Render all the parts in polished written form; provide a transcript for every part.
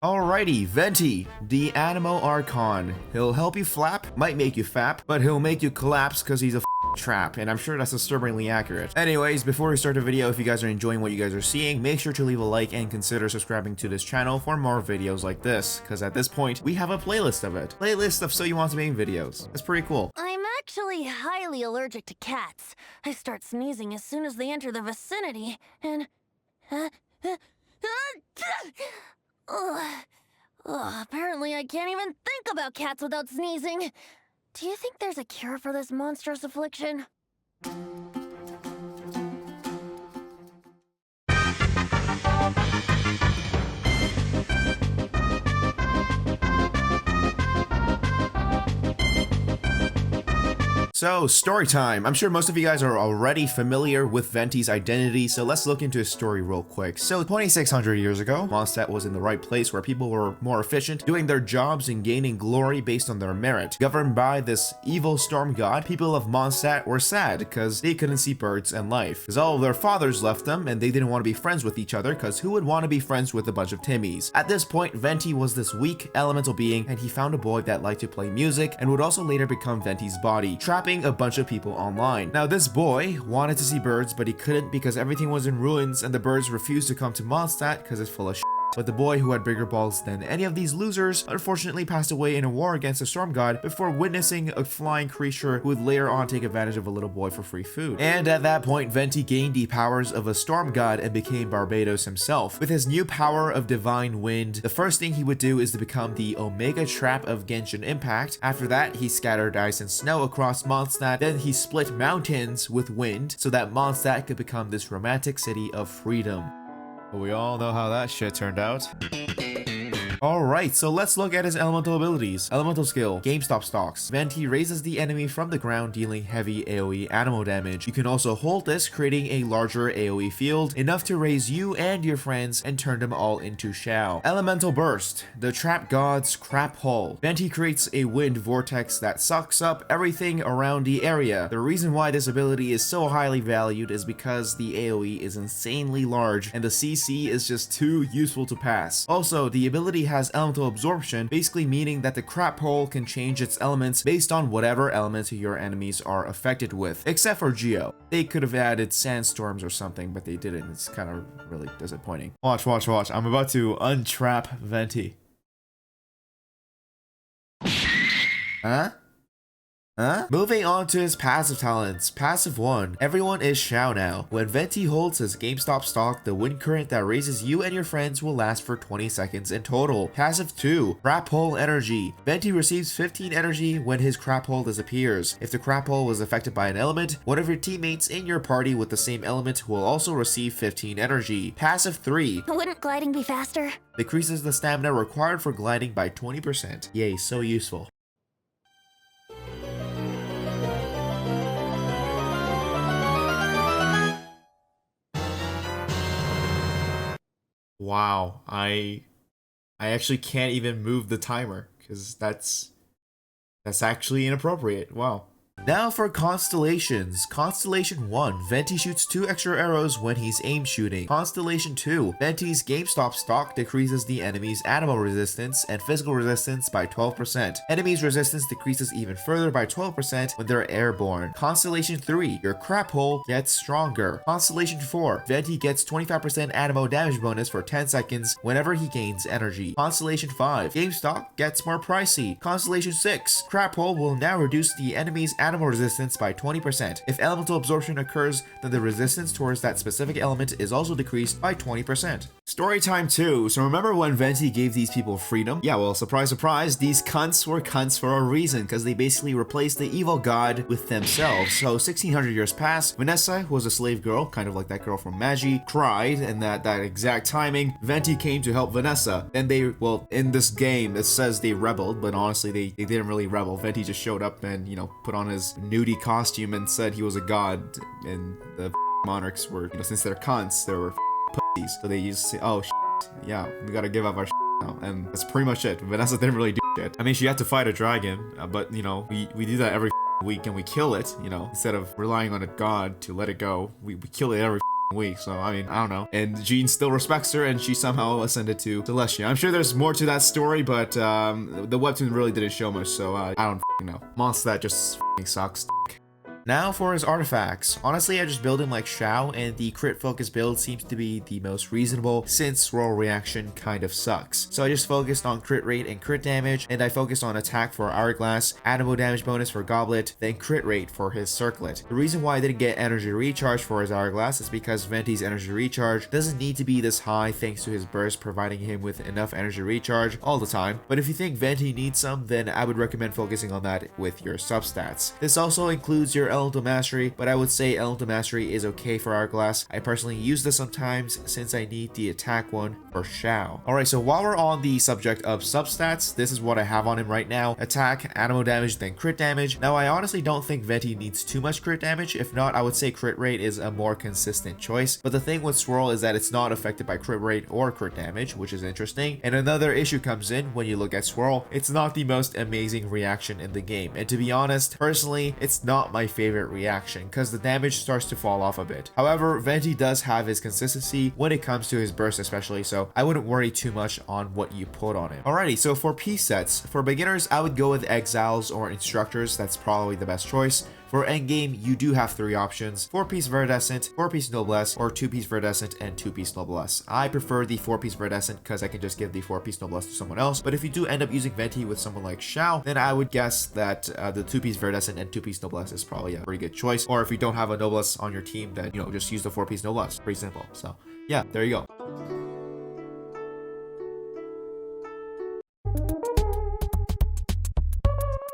Alrighty, Venti, the Animo Archon. He'll help you flap, might make you fap, but he'll make you collapse because he's a trap, and I'm sure that's disturbingly accurate. Anyways, before we start the video, if you guys are enjoying what you guys are seeing, make sure to leave a like and consider subscribing to this channel for more videos like this, because at this point, we have a playlist of it. Playlist of So You Want to Make videos. That's pretty cool. I'm actually highly allergic to cats. I start sneezing as soon as they enter the vicinity, and... apparently I can't even think about cats without sneezing. Do you think there's a cure for this monstrous affliction? So, story time. I'm sure most of you guys are already familiar with Venti's identity, so let's look into his story real quick. So, 2600 years ago, Mondstadt was in the right place where people were more efficient, doing their jobs and gaining glory based on their merit. Governed by this evil storm god, people of Mondstadt were sad because they couldn't see birds and life. Because all of their fathers left them and they didn't want to be friends with each other, because who would want to be friends with a bunch of Timmies? At this point, Venti was this weak elemental being, and he found a boy that liked to play music and would also later become Venti's body, trapping a bunch of people online. Now, this boy wanted to see birds, but he couldn't because everything was in ruins and the birds refused to come to Mondstadt because it's full of shit. But the boy, who had bigger balls than any of these losers, unfortunately passed away in a war against the storm god before witnessing a flying creature who would later on take advantage of a little boy for free food. And at that point, Venti gained the powers of a storm god and became Barbados himself. With his new power of divine wind, the first thing he would do is to become the Omega Trap of Genshin Impact. After that, he scattered ice and snow across Mondstadt. Then he split mountains with wind so that Mondstadt could become this romantic city of freedom. We all know how that shit turned out. Alright, so let's look at his elemental abilities. Elemental skill, GameStop stocks. Venti raises the enemy from the ground, dealing heavy AoE animal damage. You can also hold this, creating a larger AoE field, enough to raise you and your friends and turn them all into Shao. Elemental burst, the trap god's crap hole. Venti creates a wind vortex that sucks up everything around the area. The reason why this ability is so highly valued is because the AoE is insanely large and the CC is just too useful to pass. Also, the ability has elemental absorption, basically meaning that the crap hole can change its elements based on whatever element your enemies are affected with, except for Geo. They could have added sandstorms or something, but they didn't. It's kind of really disappointing. Watch, watch, watch. I'm about to untrap Venti. Huh? Moving on to his passive talents. Passive 1. Everyone is Shao now. When Venti holds his GameStop stock, the wind current that raises you and your friends will last for 20 seconds in total. Passive 2. Crap hole energy. Venti receives 15 energy when his crap hole disappears. If the crap hole was affected by an element, one of your teammates in your party with the same element will also receive 15 energy. Passive 3. Wouldn't gliding be faster? Decreases the stamina required for gliding by 20%. Yay, so useful. Wow, I actually can't even move the timer because that's actually inappropriate. Wow. Now for Constellations. Constellation 1. Venti shoots 2 extra arrows when he's aim shooting. Constellation 2. Venti's GameStop stock decreases the enemy's animal resistance and physical resistance by 12%. Enemies' resistance decreases even further by 12% when they're airborne. Constellation 3. Your crap hole gets stronger. Constellation 4. Venti gets 25% animal damage bonus for 10 seconds whenever he gains energy. Constellation 5. GameStop gets more pricey. Constellation 6. Crap hole will now reduce the enemy's animal resistance by 20%. If elemental absorption occurs, then the resistance towards that specific element is also decreased by 20%. Storytime 2. So remember when Venti gave these people freedom? Yeah, well, surprise, surprise, these cunts were cunts for a reason, because they basically replaced the evil god with themselves. So 1600 years pass, Vanessa, who was a slave girl, kind of like that girl from Magi, cried, and that exact timing, Venti came to help Vanessa. Then they, well, in this game, it says they rebelled, but honestly, they didn't really rebel. Venti just showed up and, you know, put on his nudie costume and said he was a god, and the monarchs were, you know, since they're cunts, they were pussies, so they used to say, oh yeah, we gotta give up our now, and that's pretty much it. Vanessa didn't really do shit. I mean, she had to fight a dragon, but you know, we do that every week and we kill it, you know, instead of relying on a god to let it go, we kill it every weak. So, I mean, I don't know. And Jean still respects her, and she somehow ascended to Celestia. I'm sure there's more to that story, but the webtoon really didn't show much, so I don't know. Mondstadt just sucks. Now for his artifacts. Honestly, I just build him like Shao, and the crit focus build seems to be the most reasonable since swirl reaction kind of sucks. So I just focused on crit rate and crit damage, and I focused on attack for Hourglass, Animo damage bonus for Goblet, then crit rate for his Circlet. The reason why I didn't get energy recharge for his Hourglass is because Venti's energy recharge doesn't need to be this high thanks to his burst providing him with enough energy recharge all the time. But if you think Venti needs some, then I would recommend focusing on that with your substats. This also includes your Elemental Mastery, but I would say Elemental Mastery is okay for Hourglass. I personally use this sometimes since I need the attack one for Shao. Alright, so while we're on the subject of substats, this is what I have on him right now. Attack, Animo damage, then crit damage. Now I honestly don't think Venti needs too much crit damage. If not, I would say crit rate is a more consistent choice. But the thing with Swirl is that it's not affected by crit rate or crit damage, which is interesting. And another issue comes in when you look at Swirl. It's not the most amazing reaction in the game. And to be honest, personally, it's not my favorite reaction because the damage starts to fall off a bit. However, Venti does have his consistency when it comes to his burst especially, so I wouldn't worry too much on what you put on him. Alrighty, so for piece sets, for beginners, I would go with Exiles or Instructors. That's probably the best choice. For endgame, you do have 3 options: 4-piece Viridescent, 4-piece Noblesse, or 2-piece Viridescent and 2-piece Noblesse. I prefer the 4-piece Viridescent because I can just give the 4-piece Noblesse to someone else, but if you do end up using Venti with someone like Shao, then I would guess that the 2-piece Viridescent and 2-piece Noblesse is probably a pretty good choice. Or if you don't have a Noblesse on your team, then, you know, just use the 4-piece Noblesse. Pretty simple. So yeah, there you go.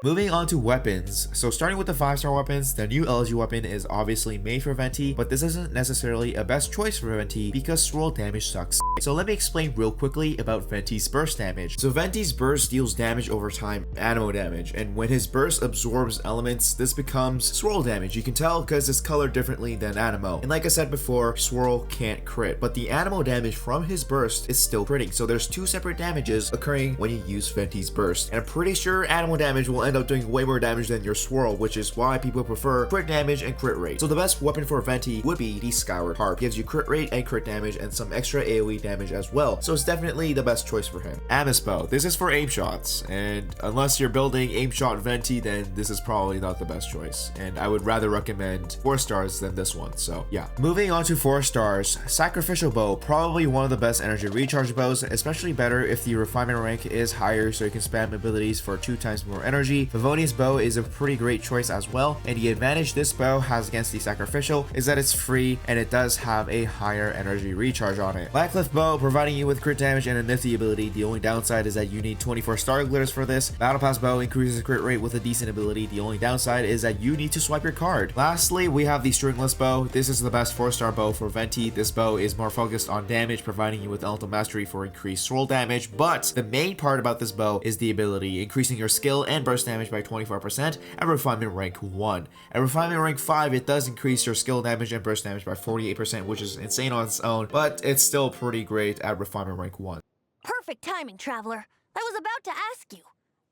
Moving on to weapons. So starting with the 5-star weapons, the new LG weapon is obviously made for Venti, but this isn't necessarily a best choice for Venti because swirl damage sucks. So let me explain real quickly about Venti's burst damage. So Venti's burst deals damage over time, Animo damage, and when his burst absorbs elements, this becomes swirl damage. You can tell because it's colored differently than Animo. And like I said before, swirl can't crit, but the Animo damage from his burst is still critting. So there's 2 separate damages occurring when you use Venti's burst. And I'm pretty sure Animo damage will end up doing way more damage than your swirl, which is why people prefer crit damage and crit rate. So the best weapon for Venti would be the Skyward Harp. Gives you crit rate and crit damage and some extra AoE damage as well. So it's definitely the best choice for him. Amis Bow. This is for aim shots, and unless you're building aim shot Venti, then this is probably not the best choice. And I would rather recommend 4 stars than this one. So yeah. Moving on to 4 stars. Sacrificial Bow. Probably one of the best energy recharge bows, especially better if the refinement rank is higher so you can spam abilities for 2 times more energy. Favonius Bow is a pretty great choice as well, and the advantage this bow has against the Sacrificial is that it's free and it does have a higher energy recharge on it. Blackcliff Bow, providing you with crit damage and a nifty ability. The only downside is that you need 24 star glitters for this. Battle Pass Bow increases crit rate with a decent ability. The only downside is that you need to swipe your card. Lastly, we have the Stringless Bow. This is the best 4-star bow for Venti. This bow is more focused on damage, providing you with Elemental Mastery for increased swirl damage, but the main part about this bow is the ability, increasing your skill and burst damage by 24% at Refinement rank 1. At Refinement rank 5, it does increase your skill damage and burst damage by 48%, which is insane on its own, but it's still pretty great at Refinement rank 1. Perfect timing, Traveler. I was about to ask you,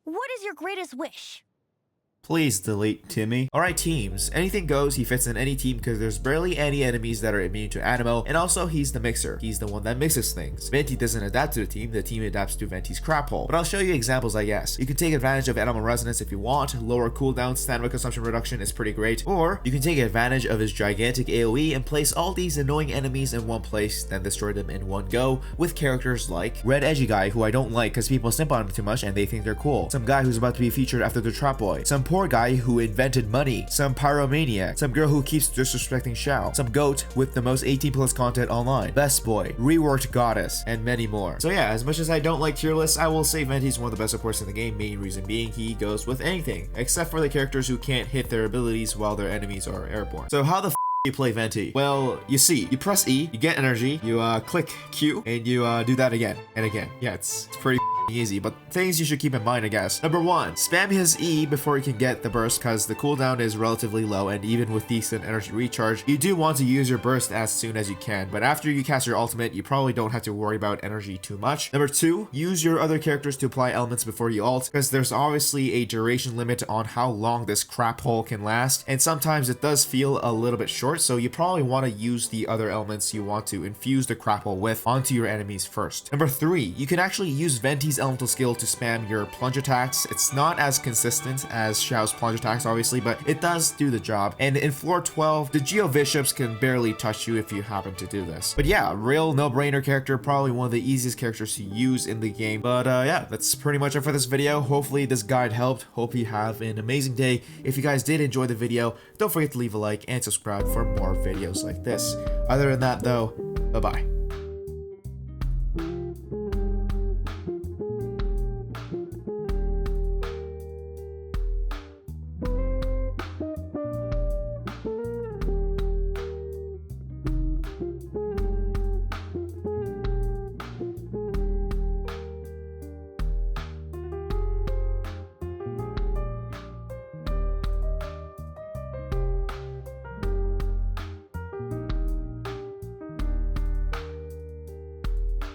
what is your greatest wish? Please delete Timmy. Alright teams, anything goes. He fits in any team because there's barely any enemies that are immune to Animo, and also he's the mixer. He's the one that mixes things. Venti doesn't adapt to the team adapts to Venti's crap hole. But I'll show you examples I guess. You can take advantage of Animal Resonance if you want. Lower cooldown, stamina consumption reduction is pretty great. Or you can take advantage of his gigantic AoE and place all these annoying enemies in one place, then destroy them in one go with characters like Red Edgy Guy, who I don't like because people simp on him too much and they think they're cool. Some guy who's about to be featured after the Trap Boy. Some poor guy who invented money, some pyromaniac, some girl who keeps disrespecting Shao, some goat with the most 18+ content online, best boy, reworked goddess, and many more. So yeah, as much as I don't like tier lists, I will say Venti's one of the best supports in the game, main reason being he goes with anything, except for the characters who can't hit their abilities while their enemies are airborne. So how the you play Venti? Well, you see, you press E, you get energy, you click Q, and you do that again and again. Yeah, it's pretty easy, but things you should keep in mind, I guess. Number 1, spam his E before you can get the burst because the cooldown is relatively low, and even with decent energy recharge, you do want to use your burst as soon as you can, but after you cast your ultimate, you probably don't have to worry about energy too much. Number 2, use your other characters to apply elements before you ult, because there's obviously a duration limit on how long this crap hole can last, and sometimes it does feel a little bit short, so you probably want to use the other elements you want to infuse the crap hole with onto your enemies first. Number 3, you can actually use Venti's elemental skill to spam your plunge attacks. It's not as consistent as Xiao's plunge attacks, obviously, but it does do the job. And in floor 12, the Geo Bishops can barely touch you if you happen to do this. But yeah, real no-brainer character, probably one of the easiest characters to use in the game. But yeah, that's pretty much it for this video. Hopefully this guide helped. Hope you have an amazing day. If you guys did enjoy the video, don't forget to leave a like and subscribe for more videos like this. Other than that though, bye-bye.